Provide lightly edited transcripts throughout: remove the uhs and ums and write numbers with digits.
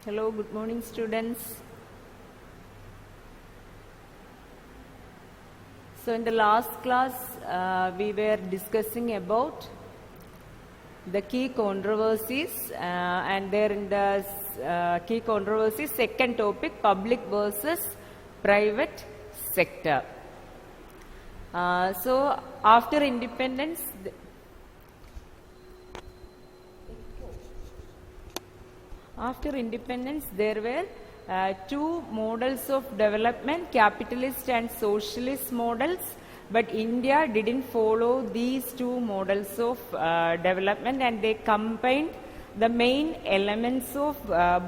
Hello, good morning students. So in the last class we were discussing about the key controversies and there in the key controversies second topic public versus private sector. So after independence there were two models of development, capitalist and socialist models, but India didn't follow these two models of development, and they combined the main elements of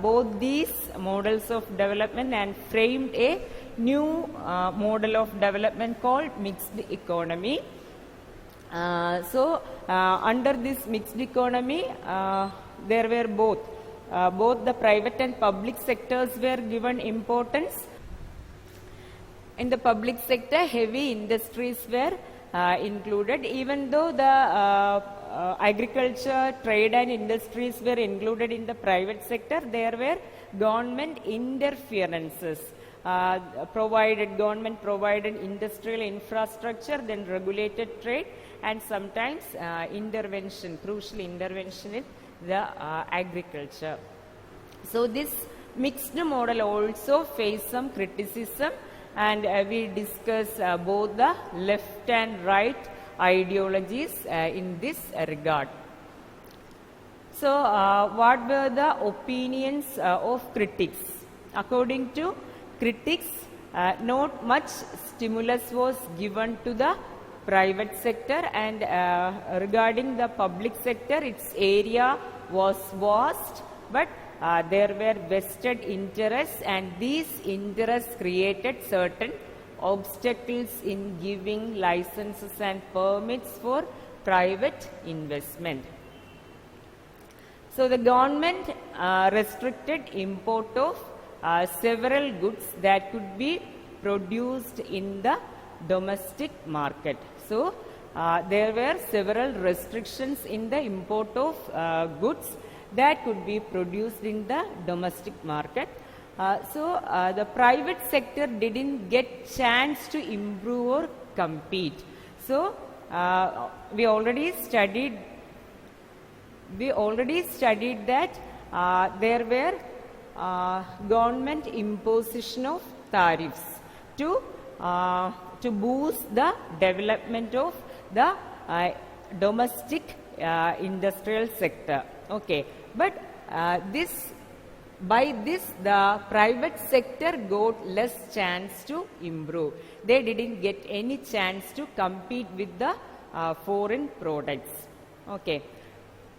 both these models of development and framed a new model of development called mixed economy. Under this mixed economy there were both the private and public sectors were given importance. In the public sector, heavy industries were included, even though the agriculture, trade and industries were included in the private sector. There were government interferences. Government provided industrial infrastructure, then regulated trade, and sometimes crucial intervention in the agriculture. So this mixed model also faced some criticism, and we discuss both the left and right ideologies in this regard. So what were the opinions of critics? According to critics, not much stimulus was given to the private sector, and regarding the public sector, its area was vast, but there were vested interests, and these interests created certain obstacles in giving licenses and permits for private investment. So the government restricted import of several goods that could be produced in the domestic market. So there were several restrictions in the import of goods that could be produced in the domestic market. The private sector didn't get chance to improve or compete. So we already studied that there were government imposition of tariffs to boost the development of the domestic industrial sector. Okay, but by this the private sector got less chance to improve. They didn't get any chance to compete with the foreign products. Okay,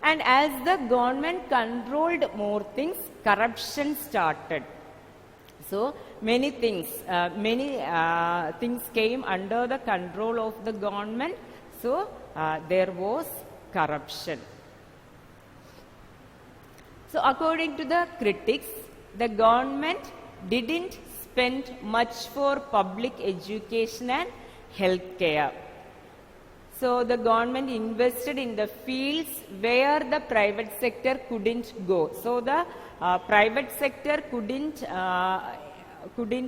and as the government controlled more things, corruption started. So many things came under the control of the government. So there was corruption. So according to the critics, the government didn't spend much for public education and healthcare. So the government invested in the fields where the private sector couldn't go. So the private sector couldn't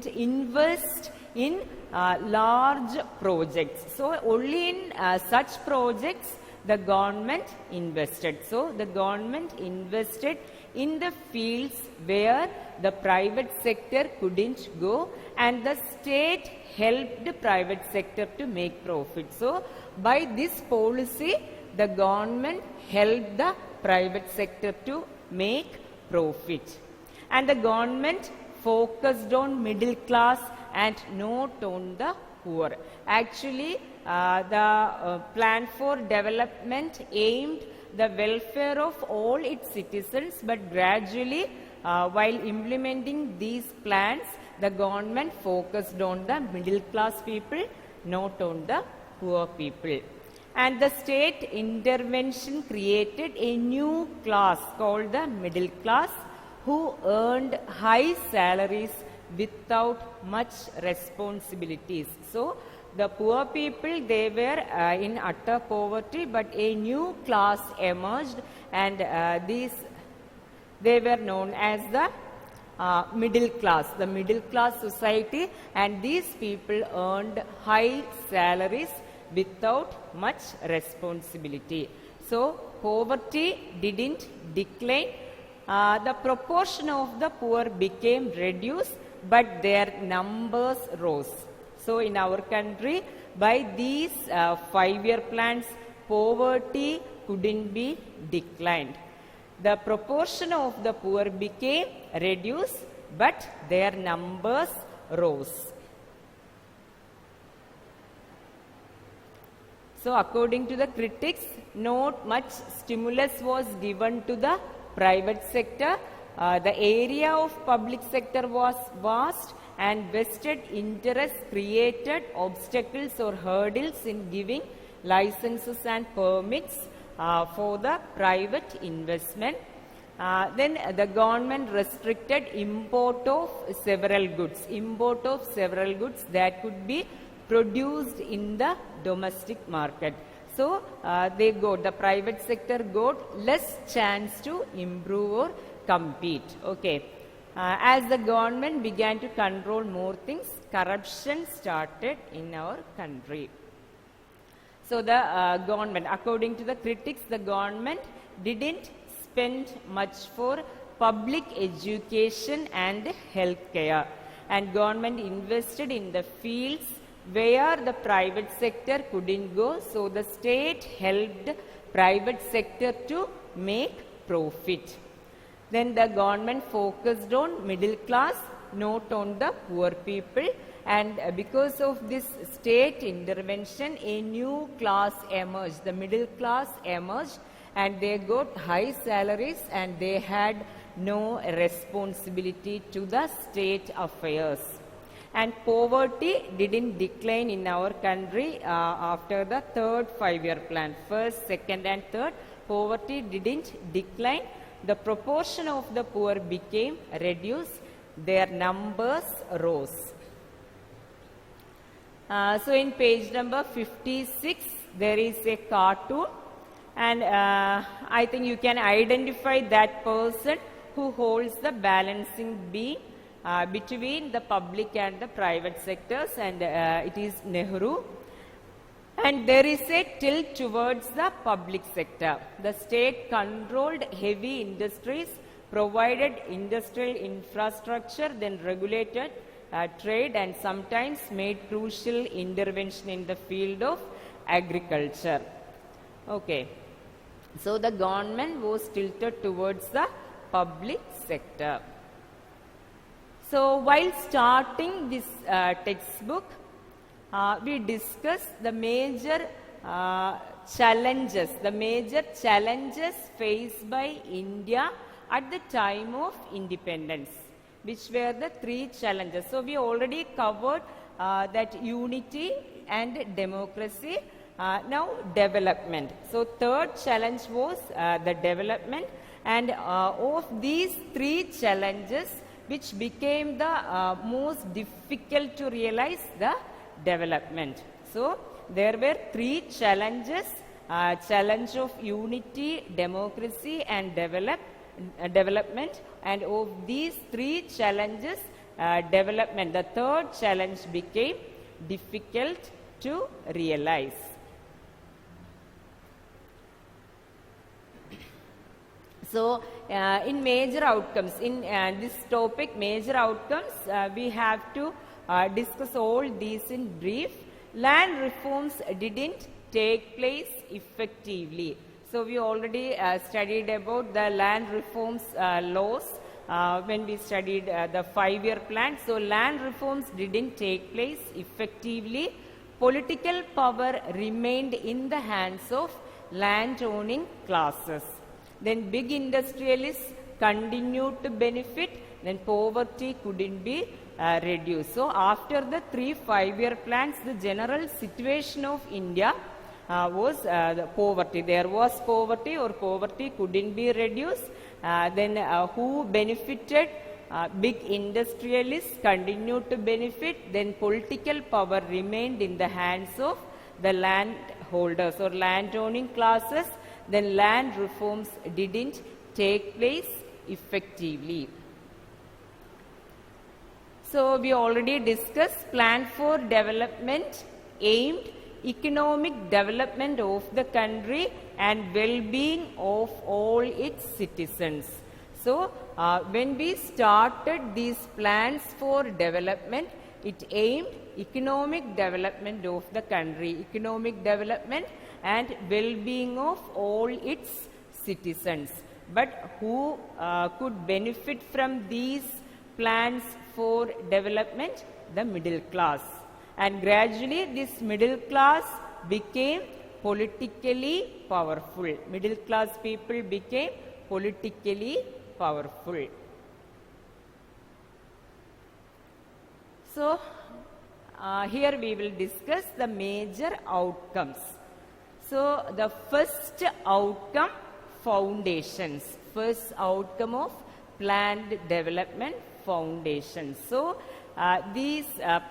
invest in large projects. So only in such projects the government invested. So the government invested in the fields where the private sector couldn't go, and the state helped the private sector to make profit. So by this policy, the government helped the private sector to make profit, and the government focused on middle class and not on the poor. Actually, the plan for development aimed the welfare of all its citizens, but gradually while implementing these plans, the government focused on the middle class people, not on the poor people. And the state intervention created a new class called the middle class, who earned high salaries without much responsibilities. So the poor people, they were in utter poverty, but a new class emerged, and they were known as the middle class, the middle class society, and these people earned high salaries without much responsibility. So poverty didn't decline. The proportion of the poor became reduced, but their numbers rose. So in our country, by these 5-year plans, poverty couldn't be declined. The proportion of the poor became reduced, but their numbers rose. So according to the critics, not much stimulus was given to the private sector. The area of public sector was vast, and vested interests created obstacles or hurdles in giving licenses and permits for the private investment. Then the government restricted import of several goods that could be produced in the domestic market. So the private sector got less chance to improve or compete. Okay. As the government began to control more things, corruption started in our country. So the government, according to the critics, the government didn't spend much for public education and healthcare, and government invested in the fields where the private sector couldn't go. So the state helped private sector to make profit. Then the government focused on middle class, not on the poor people. And because of this state intervention, a new class emerged. The middle class emerged, and they got high salaries, and they had no responsibility to the state affairs. And poverty didn't decline in our country after the third 5-year plan. First, second and third, poverty didn't decline. The proportion of the poor became reduced. Their numbers rose. So in page number 56, there is a cartoon, and I think you can identify that person who holds the balancing beam between the public and the private sectors, and it is Nehru. And there is a tilt towards the public sector. The state controlled heavy industries, provided industrial infrastructure, then regulated trade, and sometimes made crucial intervention in the field of agriculture. Okay. So the government was tilted towards the public sector. So while starting this textbook, we discussed the major challenges faced by India at the time of independence, which were the 3 challenges. So we already covered that unity and democracy. Now development. So third challenge was the development, and of these 3 challenges, which became the most difficult to realize, the development. So there were 3 challenges: challenge of unity, democracy, and development. And of these 3 challenges, development, the third challenge, became difficult to realize. So in major outcomes, in this topic, major outcomes, we have to discuss all these in brief. Land reforms didn't take place effectively. So we already studied about the land reforms laws when we studied the 5-year plan. So land reforms didn't take place effectively. Political power remained in the hands of land-owning classes. Then big industrialists continued to benefit. Then poverty couldn't be reduced. So after the 3 5-year plans, the general situation of India was the poverty. There was poverty, or poverty couldn't be reduced. Then who benefited? Big industrialists continued to benefit. Then political power remained in the hands of the landholders or land-owning classes. Then land reforms didn't take place effectively. So we already discussed plan for development aimed economic development of the country and well-being of all its citizens. So when we started these plans for development, it aimed economic development of the country, economic development and well-being of all its citizens. But who could benefit from these plans for development? The middle class. And gradually this middle class became politically powerful. Middle class people became politically powerful. So here we will discuss the major outcomes. So the first outcome, foundations. First outcome of planned development, foundations. So these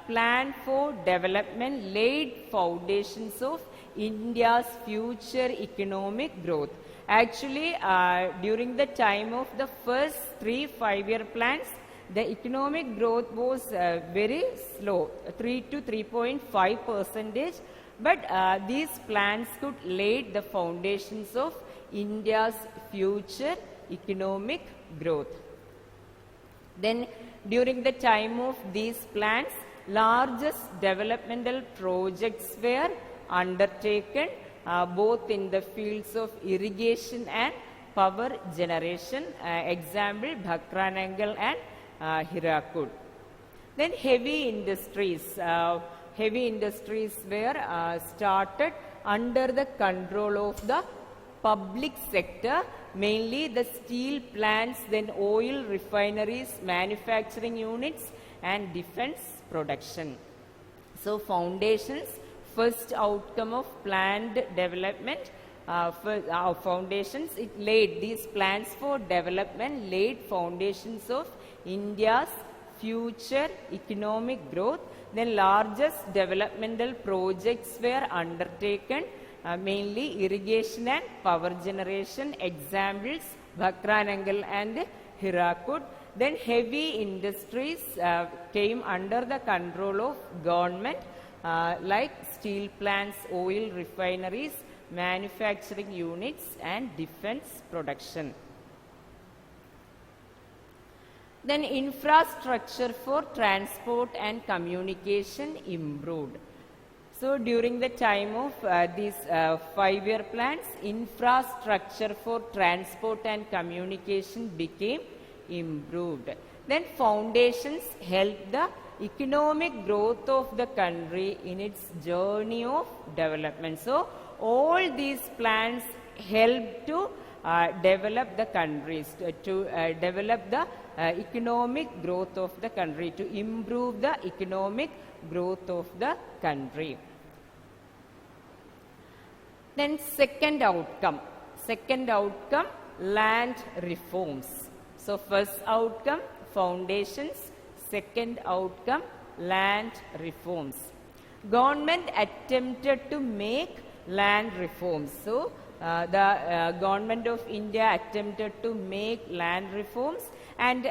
plan for development laid foundations of India's future economic growth. Actually, during the time of the first 3 5-year plans, the economic growth was very slow, 3 to 3.5%. But these plans could lay the foundations of India's future economic growth. Then during the time of these plans, largest developmental projects were undertaken both in the fields of irrigation and power generation. Example, Bhakranangal and Hirakud. Then heavy industries. Heavy industries were started under the control of the public sector, mainly the steel plants, then oil refineries, manufacturing units and defense production. So foundations, first outcome of planned development, foundations, it laid these plans for development, laid foundations of India's future economic growth. Then largest developmental projects were undertaken, mainly irrigation and power generation. Examples, Bhakranangal and Hirakud. Then heavy industries came under the control of government, like steel plants, oil refineries, manufacturing units and defense production. Then infrastructure for transport and communication improved. So during the time of these 5-year plans, infrastructure for transport and communication became improved. Then foundations helped the economic growth of the country in its journey of development. So all these plans help to develop the countries, to develop the economic growth of the country, to improve the economic growth of the country. Then second outcome, land reforms. So first outcome, foundations. Second outcome, land reforms. Government attempted to make land reforms. So the government of India attempted to make land reforms, and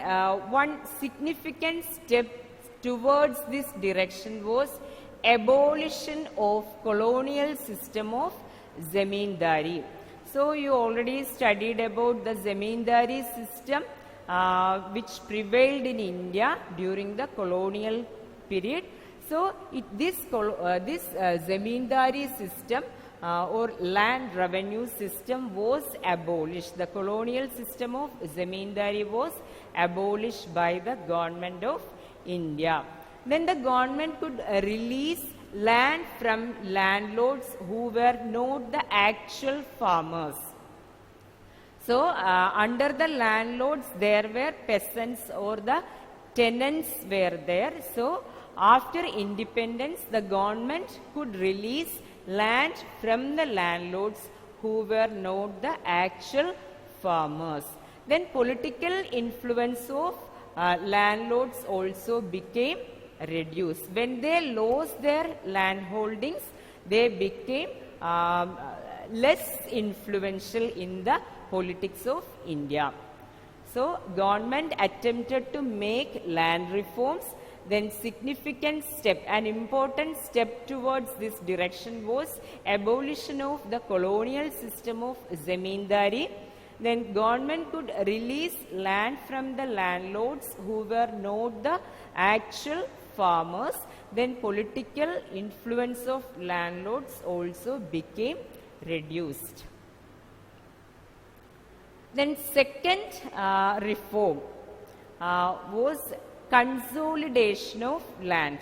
one significant step towards this direction was abolition of colonial system of Zamindari. So you already studied about the Zamindari system which prevailed in India during the colonial period. So this Zamindari system or land revenue system was abolished. The colonial system of Zamindari was abolished by the government of India. Then the government could release land from landlords who were not the actual farmers. So under the landlords there were peasants, or the tenants were there. So after independence, the government could release land from the landlords who were not the actual farmers. Then political influence of landlords also became reduced. When they lost their land holdings, they became less influential in the politics of India. So government attempted to make land reforms. Then significant step, an important step towards this direction was abolition of the colonial system of zamindari. Then government could release land from the landlords who were not the actual farmers. Then political influence of landlords also became reduced. Then second reform was consolidation of land.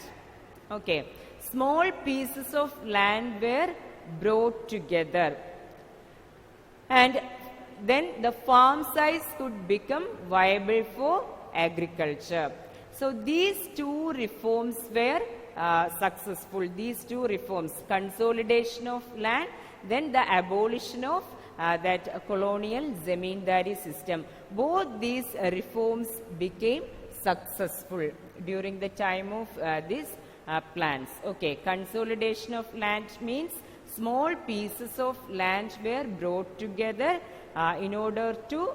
Okay, small pieces of land were brought together, and then the farm size could become viable for agriculture. So these two reforms were successful. These two reforms, consolidation of land, then the abolition of that colonial zamindari system. Both these reforms became successful during the time of these plans. Okay, consolidation of land means small pieces of land were brought together in order to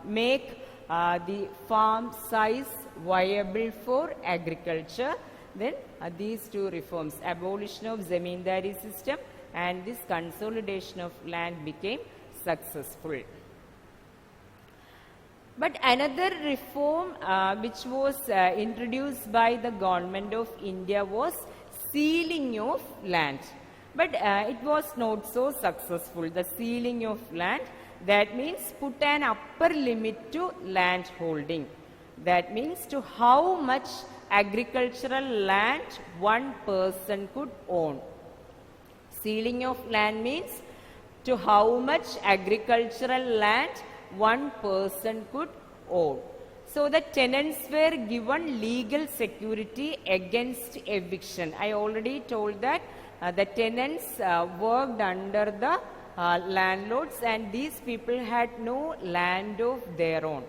make the farm size viable for agriculture. Then these two reforms, abolition of zamindari system and this consolidation of land, became successful. But another reform which was introduced by the government of India was sealing of land. But it was not so successful, the sealing of land. That means put an upper limit to land holding. That means to how much agricultural land one person could own. Sealing of land means to how much agricultural land one person could own. So the tenants were given legal security against eviction. I already told that the tenants worked under the landlords, and these people had no land of their own.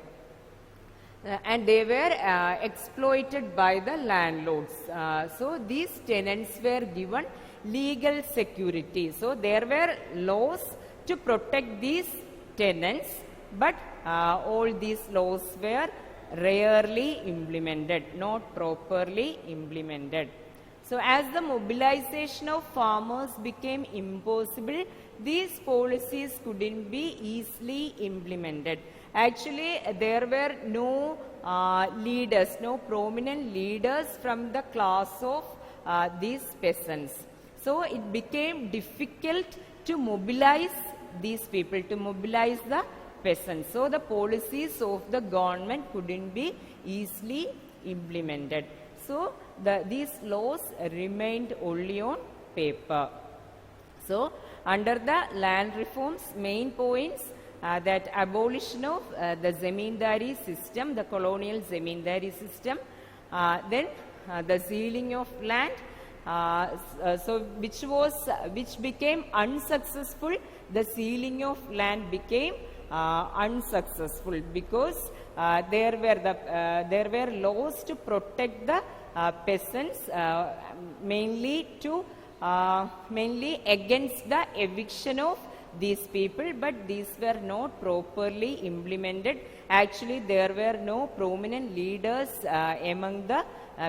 And they were exploited by the landlords. So these tenants were given legal security. So there were laws to protect these tenants, but all these laws were rarely implemented, not properly implemented. So as the mobilization of farmers became impossible, these policies couldn't be easily implemented. Actually, there were no leaders, no prominent leaders from the class of these peasants. So it became difficult to mobilize these people, to mobilize the peasants. So the policies of the government couldn't be easily implemented. So these laws remained only on paper. So under the land reforms, main points that abolition of the zamindari system, the colonial zamindari system, then the sealing of land, which became unsuccessful. The sealing of land became unsuccessful because there were laws to protect the peasants, mainly against the eviction of these people, but these were not properly implemented. Actually, there were no prominent leaders among the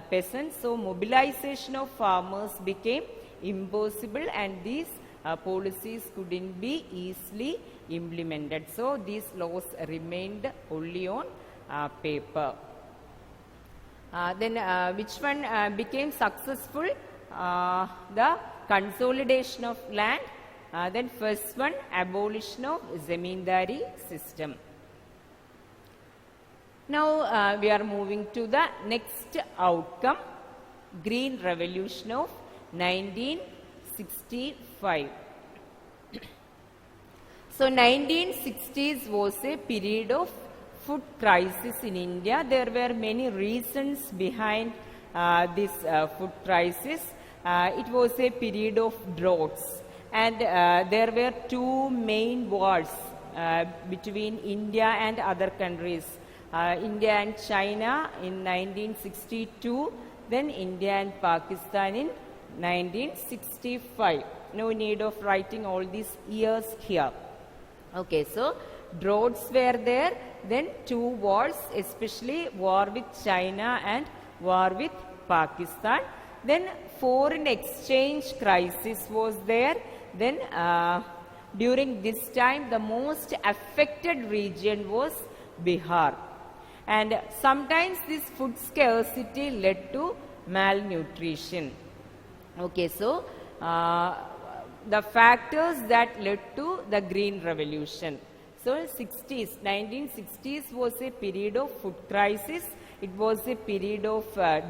peasants, so mobilization of farmers became impossible, and these policies couldn't be easily implemented. So these laws remained only on paper. Then which one became successful? The consolidation of land. Then first one, abolition of zamindari system. Now we are moving to the next outcome, Green Revolution of 1965. So 1960s was a period of food crisis in India. There were many reasons behind this food crisis. It was a period of droughts, and there were two main wars between India and other countries. India and China in 1962, then India and Pakistan in 1965. No need of writing all these years here. Okay, so droughts were there, then two wars, especially war with China and war with Pakistan. Then foreign exchange crisis was there. Then during this time the most affected region was Bihar. And sometimes this food scarcity led to malnutrition. Okay, so the factors that led to the Green Revolution. So 1960s was a period of food crisis. It was a period of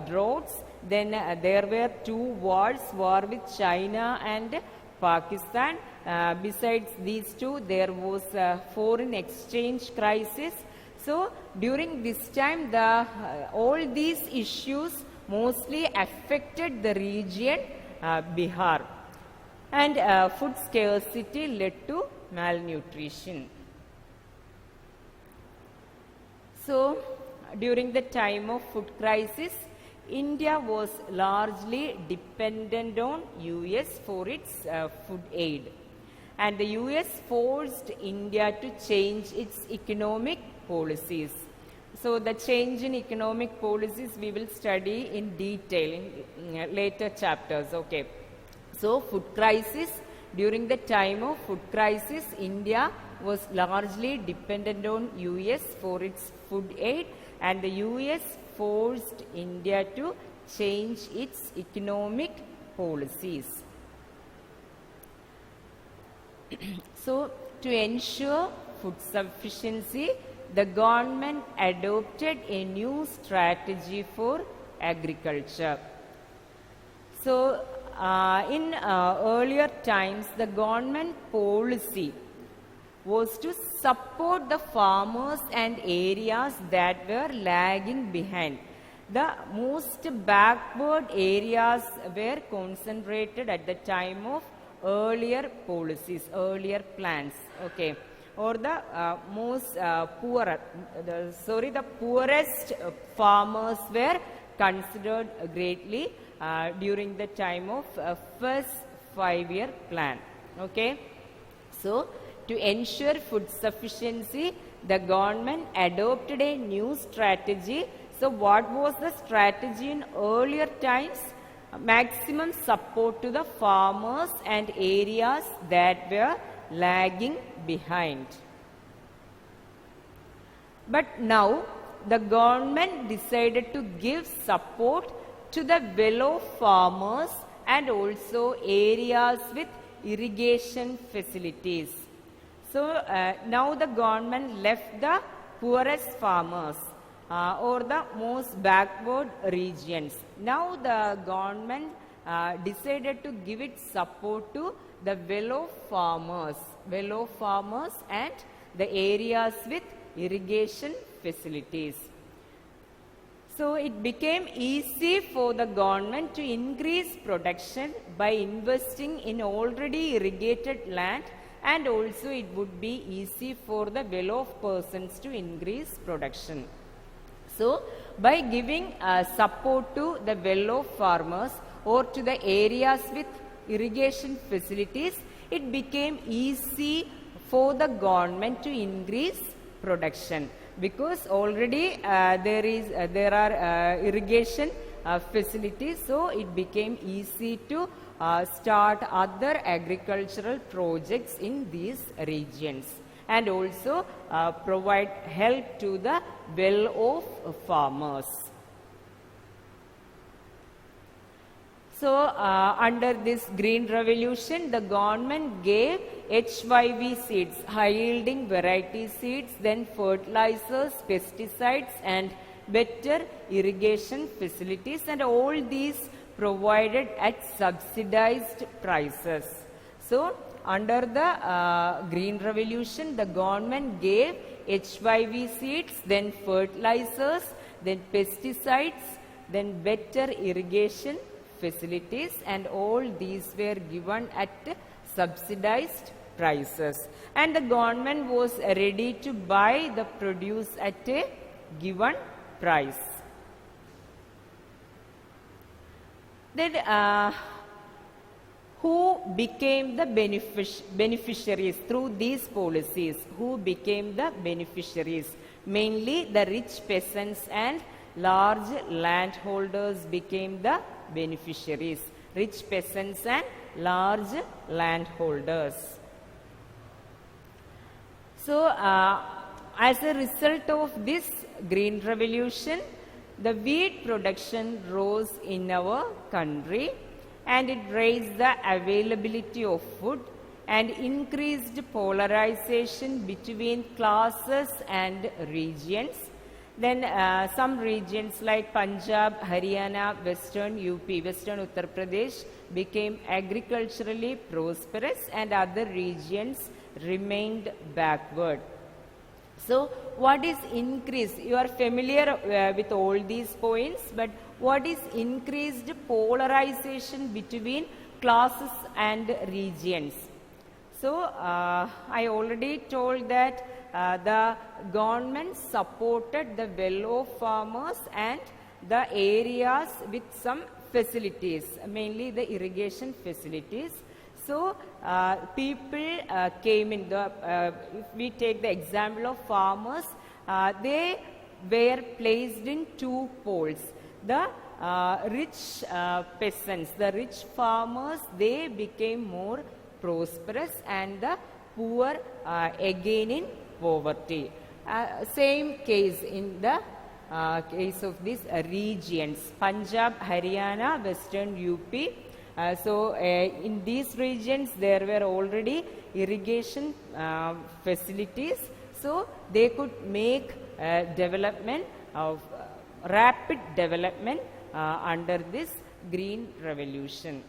droughts. Then there were two wars, war with China and Pakistan. Besides these two, there was a foreign exchange crisis. So during this time, all these issues mostly affected the region Bihar, and food scarcity led to malnutrition. So during the time of food crisis, India was largely dependent on US for its food aid, and the US forced India to change its economic policies. So the change in economic policies we will study in detail in later chapters. Okay. So food crisis, during the time of food crisis, India was largely dependent on US for its food aid, and the US forced India to change its economic policies. So to ensure food sufficiency, the government adopted a new strategy for agriculture. So in earlier times, the government policy was to support the farmers and areas that were lagging behind. The most backward areas were concentrated at the time of earlier policies, earlier plans. Okay. Or the the poorest farmers were considered greatly during the time of first 5-year plan. Okay. So to ensure food sufficiency, the government adopted a new strategy. So what was the strategy in earlier times? Maximum support to the farmers and areas that were lagging behind. But now the government decided to give support to the well-off farmers and also areas with irrigation facilities. So now the government left the poorest farmers or the most backward regions. Now the government decided to give its support to the well-off farmers and the areas with irrigation facilities. So it became easy for the government to increase production by investing in already irrigated land, and also it would be easy for the well-off persons to increase production. So by giving support to the well-off farmers or to the areas with irrigation facilities, it became easy for the government to increase production, because already there are irrigation facilities, so it became easy to start other agricultural projects in these regions, and also provide help to the well-off farmers. So under this Green Revolution, the government gave HYV seeds, high yielding variety seeds, then fertilizers, pesticides and better irrigation facilities, and all these provided at subsidized prices. So under the Green Revolution, the government gave HYV seeds, then fertilizers, then pesticides, then better irrigation facilities, and all these were given at subsidized prices, and the government was ready to buy the produce at a given price. Then who became the beneficiaries through these policies? Who became the beneficiaries? Mainly the rich peasants and large landholders became the beneficiaries. Rich peasants and large landholders. So, as a result of this green revolution, the wheat production rose in our country, and it raised the availability of food and increased polarization between classes and regions. Then some regions like Punjab, Haryana, Western UP, Western Uttar Pradesh became agriculturally prosperous, and other regions remained backward. So, what is increased? You are familiar with all these points, but what is increased polarization between classes and regions? So, I already told that the government supported the well-off farmers and the areas with some facilities, mainly the irrigation facilities. So, people came in the, if we take the example of farmers, they were placed in two poles. The rich peasants, the rich farmers, they became more prosperous, and the poor again in poverty. Same case in the case of these regions, Punjab, Haryana, Western UP. So, in these regions there were already irrigation facilities, so they could make development of rapid development under this green revolution.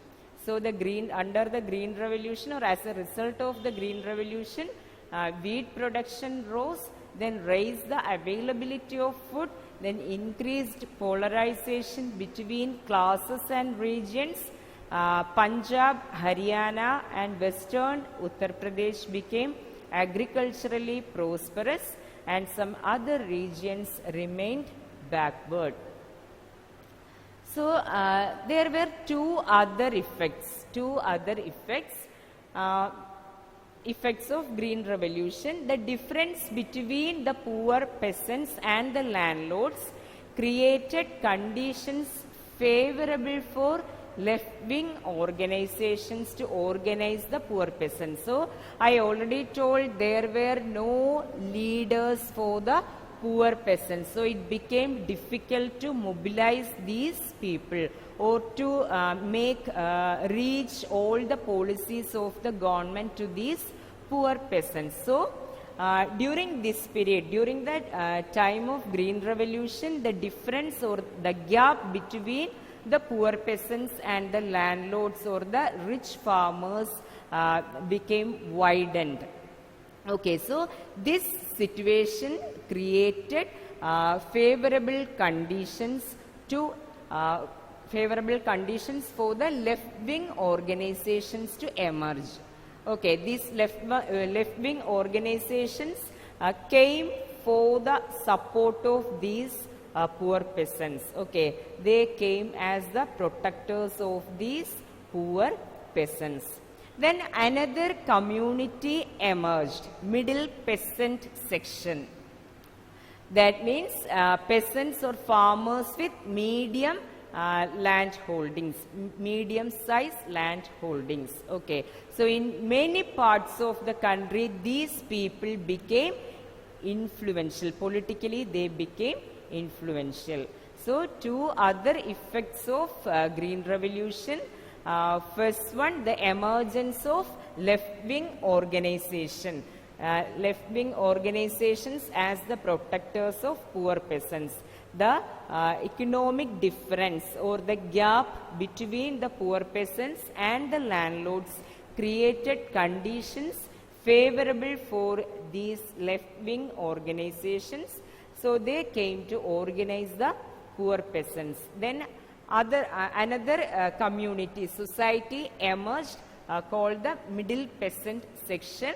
So, under the green revolution, or as a result of the green revolution, wheat production rose, then raised the availability of food, then increased polarization between classes and regions. Punjab, Haryana and Western Uttar Pradesh became agriculturally prosperous, and some other regions remained backward. So, there were two other effects of green revolution. The difference between the poor peasants and the landlords created conditions favorable for left-wing organizations to organize the poor peasants. So, I already told there were no leaders for the poor peasants. So, it became difficult to mobilize these people or to reach all the policies of the government to these poor peasants. So, during this period, during that time of green revolution, the difference or the gap between the poor peasants and the landlords or the rich farmers became widened. Okay, so this situation created favorable conditions for the left-wing organizations to emerge. Okay, these left-wing organizations came for the support of these poor peasants. Okay, they came as the protectors of these poor peasants. Then another community emerged, middle peasant section. That means peasants or farmers with medium land holdings, medium size land holdings. Okay, so in many parts of the country, these people became influential. Politically, they became influential. So, two other effects of green revolution. First one, the emergence of left-wing organization. Left-wing organizations as the protectors of poor peasants. The economic difference or the gap between the poor peasants and the landlords created conditions favorable for these left-wing organizations. So, they came to organize the poor peasants. Then another community, society emerged called the middle peasant section.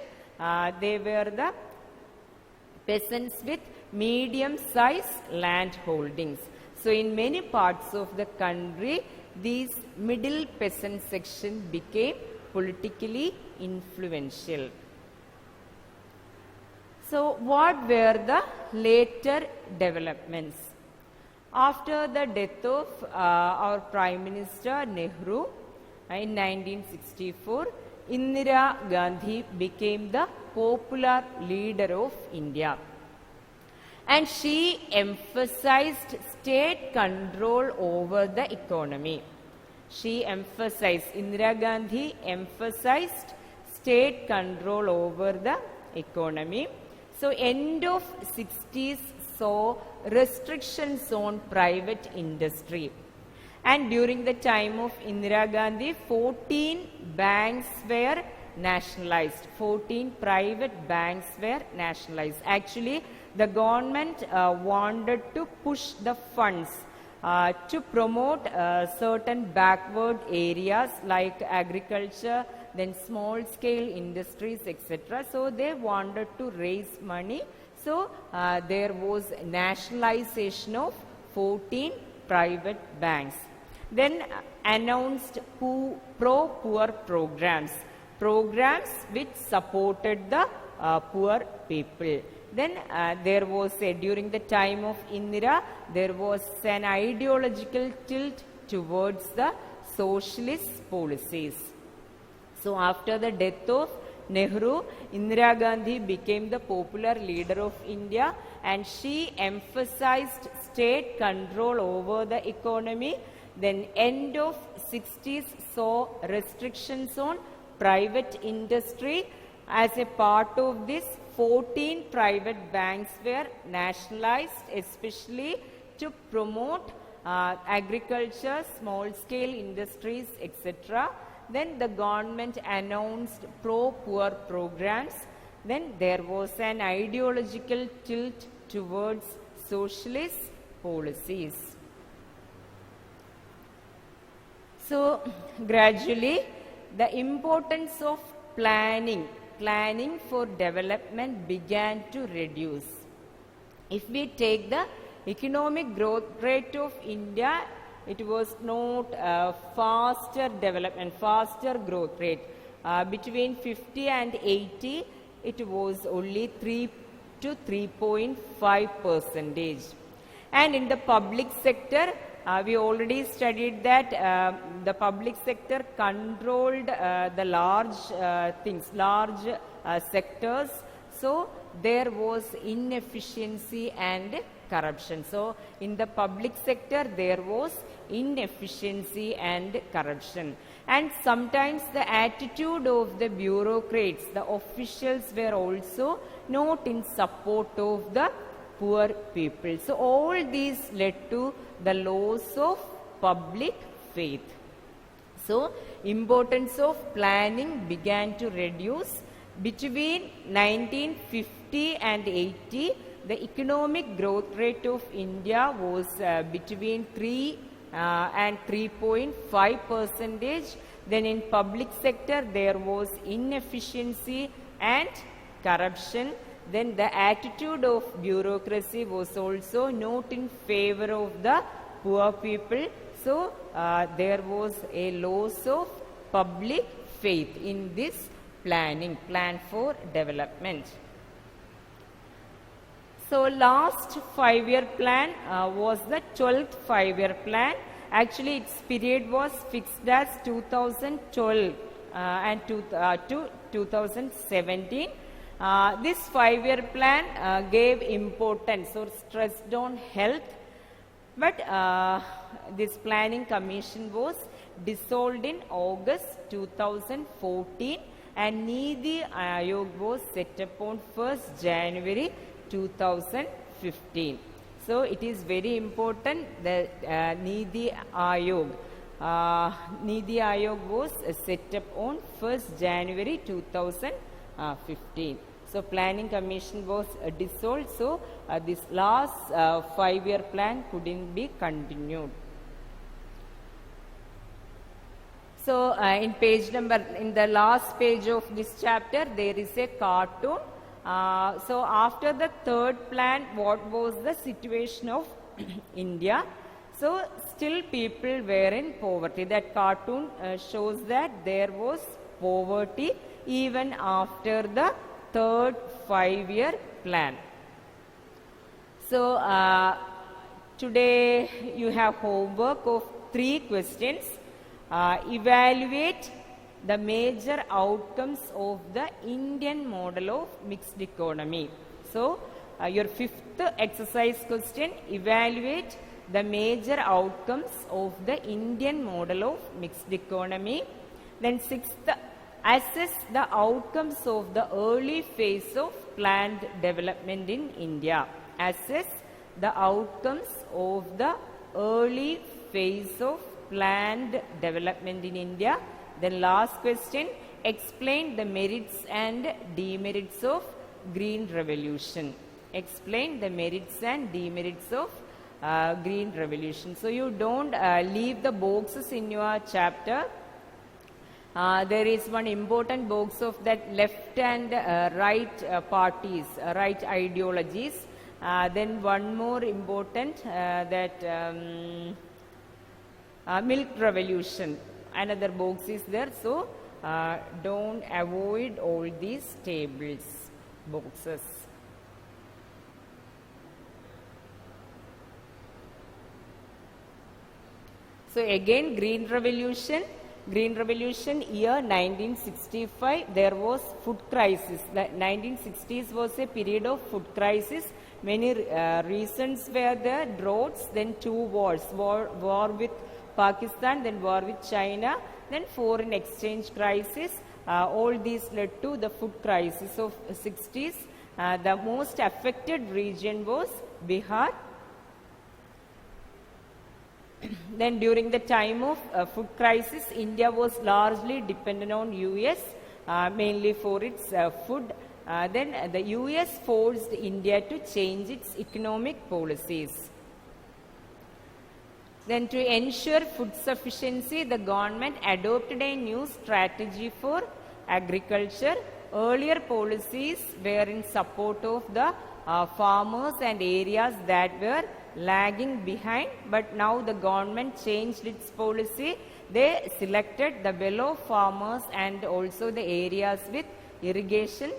They were the peasants with medium size land holdings. So, in many parts of the country, these middle peasant section became politically influential. So, what were the later developments? After the death of our Prime Minister Nehru in 1964, Indira Gandhi became the popular leader of India. And she emphasized state control over the economy. Indira Gandhi emphasized state control over the economy. So, end of 60s saw restrictions on private industry. And during the time of Indira Gandhi, 14 banks were nationalized. 14 private banks were nationalized. Actually, the government wanted to push the funds to promote certain backward areas like agriculture, then small scale industries, etc. So they wanted to raise money. So there was nationalization of 14 private banks. Then announced pro-poor programs which supported the poor people. Then there was during the time of Indira, there was an ideological tilt towards the socialist policies. So after the death of Nehru, Indira Gandhi became the popular leader of India, and she emphasized state control over the economy. Then end of 60s saw restrictions on private industry. As a part of this, 14 private banks were nationalized, especially to promote agriculture, small scale industries, etc. Then the government announced pro-poor programs. Then there was an ideological tilt towards socialist policies. So gradually the importance of planning for development began to reduce. If we take the economic growth rate of India, it was not faster development, faster growth rate. Between 50 and 80, it was only 3 to 3.5%. And in the public sector, we already studied that the public sector controlled the large sectors. So there was inefficiency and corruption. So in the public sector there was inefficiency and corruption. And sometimes the attitude of the bureaucrats, the officials, were also not in support of the poor people. So all these led to the loss of public faith. So importance of planning began to reduce. Between 1950 and 80, the economic growth rate of India was between 3 and 3.5%. Then in public sector there was inefficiency and corruption. Then the attitude of bureaucracy was also not in favor of the poor people. So there was a loss of public faith in this plan for development. So last 5-year plan was the 12th 5-year plan. Actually its period was fixed as 2012 and to 2017. This 5-year plan gave importance or stressed on health, but this planning commission was dissolved in August 2014 and Niti Aayog was set up on 1st January 2015. So it is very important that Niti Aayog was set up on 1st January 2015. So planning commission was dissolved, so this last 5-year plan couldn't be continued. So in the last page of this chapter there is a cartoon. So after the third plan, what was the situation of India? So still people were in poverty. That cartoon shows that there was poverty even after the third 5-year plan. So Today you have homework of 3 questions. Evaluate the major outcomes of the Indian model of mixed economy. So, your 5th exercise question, evaluate the major outcomes of the Indian model of mixed economy. Then 6th, assess the outcomes of the early phase of planned development in India. Assess the outcomes of the early phase of planned development in India. Then last question, explain the merits and demerits of Green Revolution. Explain the merits and demerits of Green Revolution. So you don't leave the boxes in your chapter. There is one important box of that left and right parties, right ideologies. Then one more important that milk revolution. Another box is there. So don't avoid all these tables, boxes. So again, Green Revolution year 1965, there was food crisis. The 1960s was a period of food crisis. Many reasons were there, droughts, then 2 wars, war with Pakistan, then war with China, then foreign exchange crisis. All these led to the food crisis of 60s. The most affected region was Bihar. Then during the time of food crisis, India was largely dependent on US, mainly for its food. Then the US forced India to change its economic policies. Then to ensure food sufficiency, the government adopted a new strategy for agriculture. Earlier policies were in support of the farmers and areas that were lagging behind, but now the government changed its policy. They selected the well-off farmers and also the areas with irrigation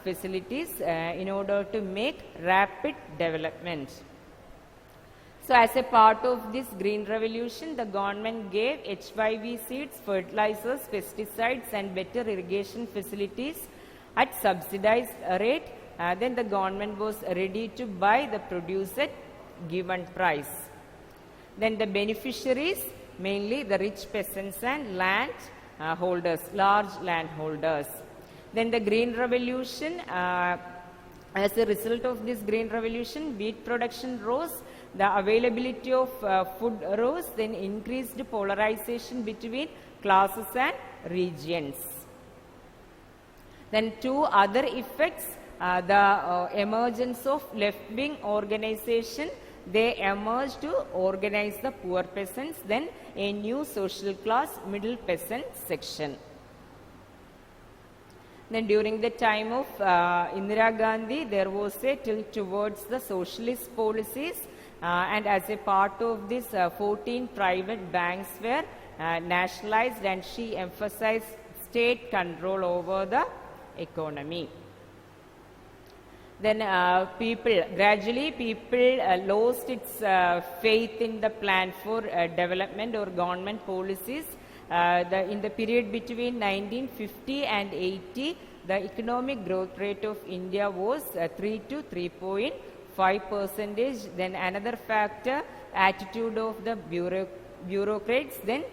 facilities in order to make rapid development. So as a part of this Green Revolution, the government gave HYV seeds, fertilizers, pesticides and better irrigation facilities at subsidized rate. Then the government was ready to buy the produce at given price. Then the beneficiaries, mainly the rich peasants and land holders, large land holders. Then the Green Revolution, as a result of this Green Revolution, wheat production rose, the availability of food rose, then increased polarization between classes and regions. Then 2 other effects, the emergence of left-wing organization. They emerged to organize the poor peasants, then a new social class, middle peasant section. Then during the time of Indira Gandhi, there was a tilt towards the socialist policies, and as a part of this, 14 private banks were nationalized, and she emphasized state control over the economy. Then gradually people lost its faith in the plan for development or government policies. In the period between 1950 and 80, the economic growth rate of India was 3 to 3.5%. Then another factor, attitude of the bureaucrats, then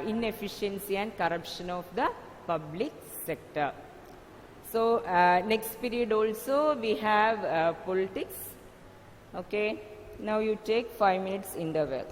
inefficiency and corruption of the public sector. So next period also we have politics. Okay, now you take 5 minutes interval.